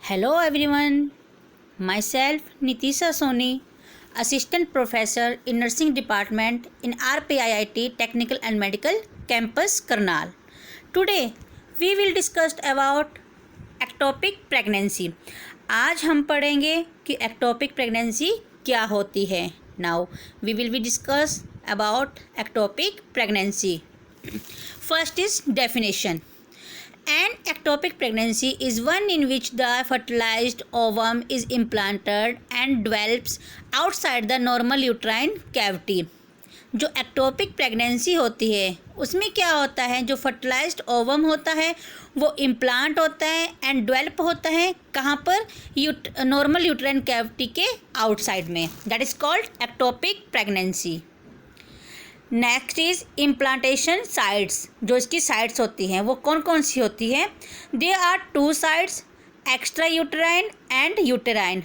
Hello everyone, myself Nitisha Soni, Assistant Professor in Nursing Department in RPIIT Technical and Medical Campus Karnal. Today we will discuss about ectopic pregnancy. आज हम पढ़ेंगे कि ectopic pregnancy क्या होती है. Now we will be discuss about ectopic pregnancy. First is definition. An ectopic pregnancy is one in which the fertilized ovum is implanted and develops outside the normal uterine cavity. जो ectopic pregnancy होती है उसमें क्या होता है, जो fertilised ovum होता है वो इम्प्लांट होता है एंड डेवलप होता है कहाँ पर, नॉर्मल यूट्राइन कैविटी के आउटसाइड में. That is called ectopic pregnancy. Next is implantation sites. जो इसकी साइट्स होती हैं वो कौन कौन सी होती हैं. They are two sites, extra uterine and uterine.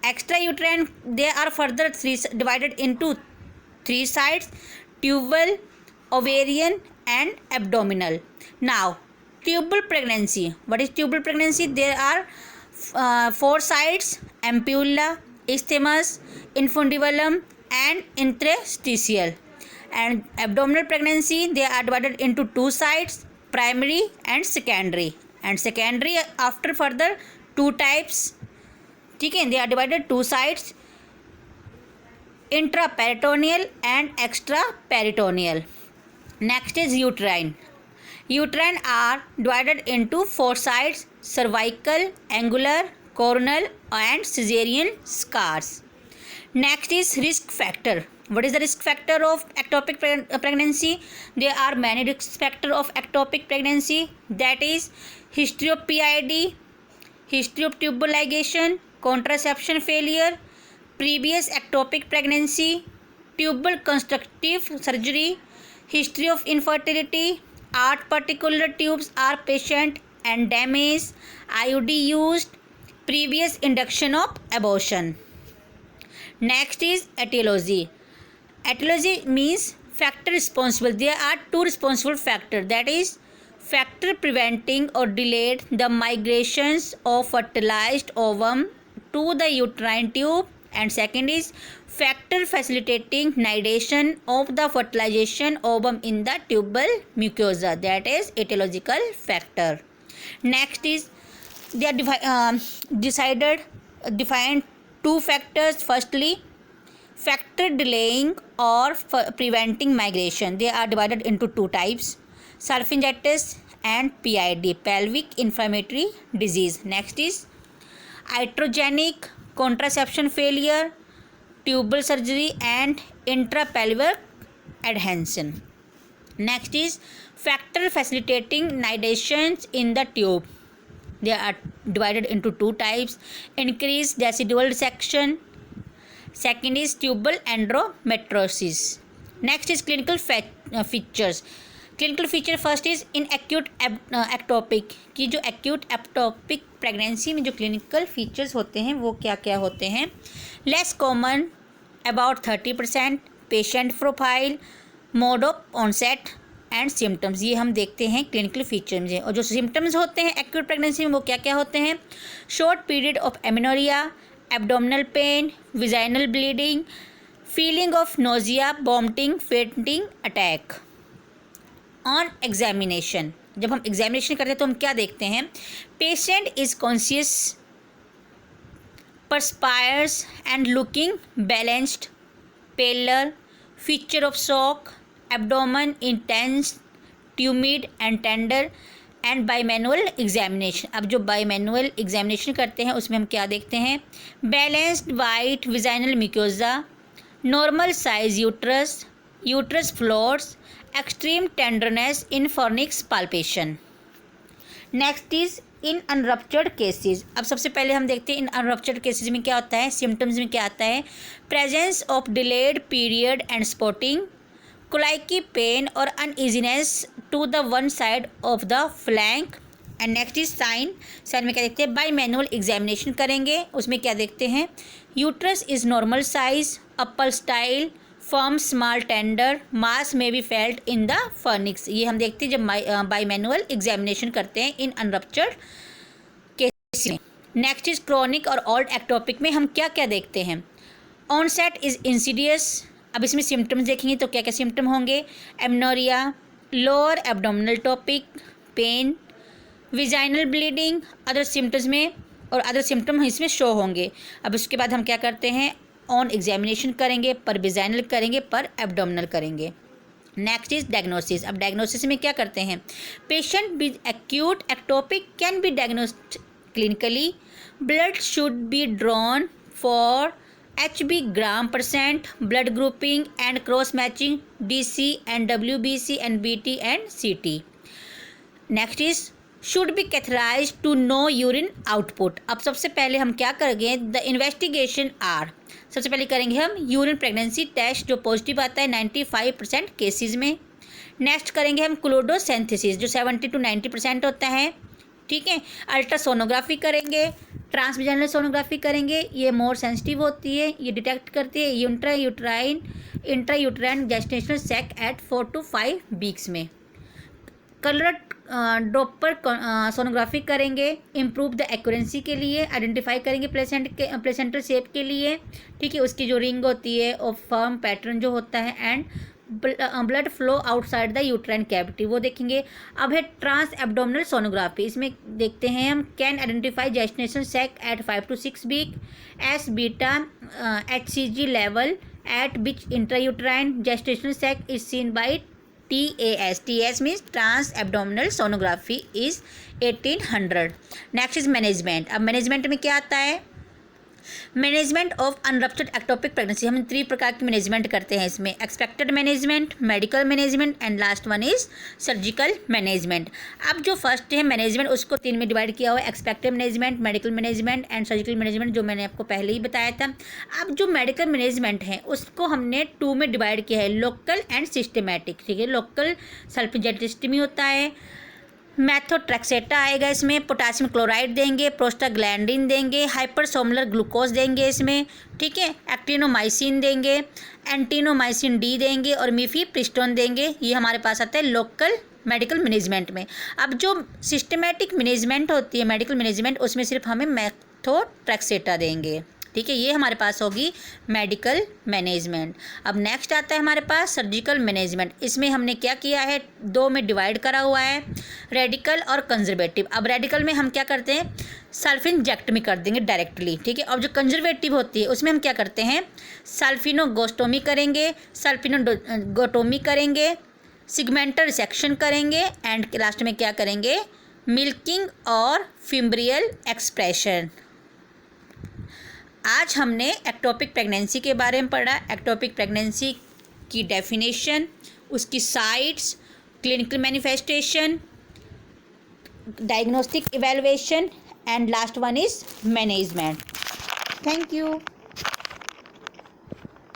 Extra uterine they are further divided into three sides: tubal, ovarian and abdominal. Now tubal pregnancy. What is tubal pregnancy? There are four sides: ampulla, isthmus, infundibulum and interstitial. And abdominal pregnancy, they are divided into two sides: primary and secondary. And secondary after further two types. ठीक है, they are divided two sides: intraperitoneal and extraperitoneal. Next is uterine. Uterine are divided into four sides: cervical, angular, coronal and caesarean scars. Next is risk factor. What is the risk factor of ectopic pregnancy? There are many risk factor of ectopic pregnancy. That is history of PID, history of tubal ligation, contraception failure, previous ectopic pregnancy, tubal constructive surgery, history of infertility, are particular tubes are patient and damaged, IUD used, previous induction of abortion. Next is etiology. Etiology means factor responsible. There are two responsible factors, that is factor preventing or delayed the migrations of fertilized ovum to the uterine tube, and second is factor facilitating nidation of the fertilization ovum in the tubal mucosa, that is etiological factor. Next is they are defined two factors. Firstly, factor delaying or preventing migration. They are divided into two types: salpingitis and PID, pelvic inflammatory disease. Next is iatrogenic contraception failure, tubal surgery and intrapelvic adhesion. Next is factor facilitating nidations in the tube. They are divided into two types: increased decidual dissection. Second is tubal endometriosis. Next is clinical features. Clinical feature first is in acute ectopic, की जो acute ectopic pregnancy में जो clinical features होते हैं वो क्या क्या होते हैं. Less common about 30%, patient profile, mode of onset and symptoms. ये हम देखते हैं क्लिनिकल फीचर में. और जो सिम्टम्स होते हैं एक्यूट प्रेगनेंसी में वो क्या क्या होते हैं. Short period of amenorrhoea, abdominal pain, vaginal bleeding, feeling of nausea, vomiting, fainting attack. On examination, जब हम एग्जामिनेशन करते हैं तो हम क्या देखते हैं. Patient is conscious, perspires and looking balanced, paler, feature of shock, abdomen intense, tumid and tender, and bimanual examination. अब जो बाईमैनुअल एग्जामिनेशन करते हैं उसमें हम क्या देखते हैं. Balanced white vaginal mucosa, normal size uterus, uterus floors, extreme tenderness in fornix palpation. Next is in unruptured cases. अब सबसे पहले हम देखते हैं इन अनरप्चर्ड केसेस में क्या होता है. सिम्टम्स में क्या आता है. Presence of delayed period and spotting, colicky pain और uneasiness to the one side of the flank. And next is sign. Sign में क्या देखते हैं. बाई मैनुअल एग्जामिनेशन करेंगे उसमें क्या देखते हैं. Uterus is normal size, upper style, firm small tender, mass may be felt in the fornix. ये हम देखते हैं जब बाई मैनुअल एग्जामिनेशन करते हैं इन अनरप्चर्ड केस में. नेक्स्ट इज क्रॉनिक और ओल्ड एक्टोपिक में हम क्या क्या देखते हैं। Onset is insidious. अब इसमें सिम्टम्स देखेंगे तो क्या क्या सिम्टम होंगे। Amenorrhoea, lower abdominal topic, pain, vaginal bleeding, other symptoms में और अदर सिम्टम इसमें शो होंगे। अब उसके बाद हम क्या करते हैं, ऑन एग्जामिनेशन करेंगे, पर विजाइनल करेंगे, पर एब्डोमिनल करेंगे। Next is diagnosis. अब डायग्नोसिस में क्या करते हैं, patient with acute ectopic can be diagnosed clinically, blood should be drawn for HB gram %, blood grouping and cross matching DC and WBC and BT and CT. Next is should be catheterized to know urine output. अब सबसे पहले हम क्या करेंगे, the investigation are, सबसे पहले करेंगे हम यूरिन प्रेगनेंसी टेस्ट जो पॉजिटिव आता है 95% केसेस में। नेक्स्ट करेंगे हम क्लोडोसेंथेसिस जो 70 to 90% होता है, ठीक है। अल्ट्रासोनोग्राफी करेंगे, ट्रांसवेजाइनल सोनोग्राफी करेंगे, ये मोर सेंसिटिव होती है, ये डिटेक्ट करती है intrauterine gestational sac at 4 to 5 weeks में। कलर डॉपलर सोनोग्राफी करेंगे, इम्प्रूव द एक्यूरेंसी के लिए, आइडेंटिफाई करेंगे प्लेसेंटल शेप के लिए, ठीक है, उसकी जो रिंग होती है और फर्म पैटर्न जो होता है, and blood flow outside the uterine cavity वो देखेंगे। अब है ट्रांस एब्डोमिनल सोनोग्राफी, इसमें देखते हैं हम can identify gestation sac at 5 to 6 week, as beta HCG level at which intrauterine gestational sac is seen by TAS. TAS means transabdominal sonography is 1800. Next is management. अब management में क्या आता है, management of unruptured ectopic pregnancy. हम 3 प्रकार की management करते हैं इसमें, expected management, medical management and last one is surgical management. अब जो फर्स्ट है मैनेजमेंट उसको 3 में डिवाइड किया हुआ है, expected management, medical management and surgical management, जो मैंने आपको पहले ही बताया था। अब जो मेडिकल मैनेजमेंट है उसको हमने 2 में डिवाइड किया है, लोकल एंड सिस्टमैटिक, ठीक है। लोकल सल्फेजेटेस्टमी होता है, मैथोट्रेक्सेटा आएगा इसमें, पोटासियम क्लोराइड देंगे, प्रोस्टाग्लैंडिन देंगे, हाइपरसोमुलर ग्लूकोज देंगे इसमें, ठीक है, एक्टिनोमाइसिन देंगे, एंटीनोमाइसिन डी देंगे और मिफीप्रिस्टोन देंगे। ये हमारे पास आता है लोकल मेडिकल मैनेजमेंट में। अब जो सिस्टमैटिक मैनेजमेंट होती है मेडिकल मैनेजमेंट, उसमें सिर्फ हमें मैथोट्रेक्सेटा देंगे, ठीक है, ये हमारे पास होगी मेडिकल मैनेजमेंट। अब नेक्स्ट आता है हमारे पास सर्जिकल मैनेजमेंट। इसमें हमने क्या किया है, 2 में डिवाइड करा हुआ है, रेडिकल और कंजर्वेटिव। अब रेडिकल में हम क्या करते हैं, सल्फिनजेक्टमी कर देंगे डायरेक्टली, ठीक है। और जो कंजर्वेटिव होती है उसमें हम क्या करते हैं, सल्फिनोगोस्टोमी करेंगे, सल्फिनोगोटोमी करेंगे, सिगमेंटल रिसेक्शन करेंगे एंड लास्ट में क्या करेंगे, मिल्किंग और फिम्ब्रियल एक्सप्रेशन। आज हमने एक्टोपिक प्रेगनेंसी के बारे में पढ़ा, एक्टोपिक प्रेगनेंसी की डेफिनेशन, उसकी sites, clinical manifestation, diagnostic evaluation and last one is management. Thank you.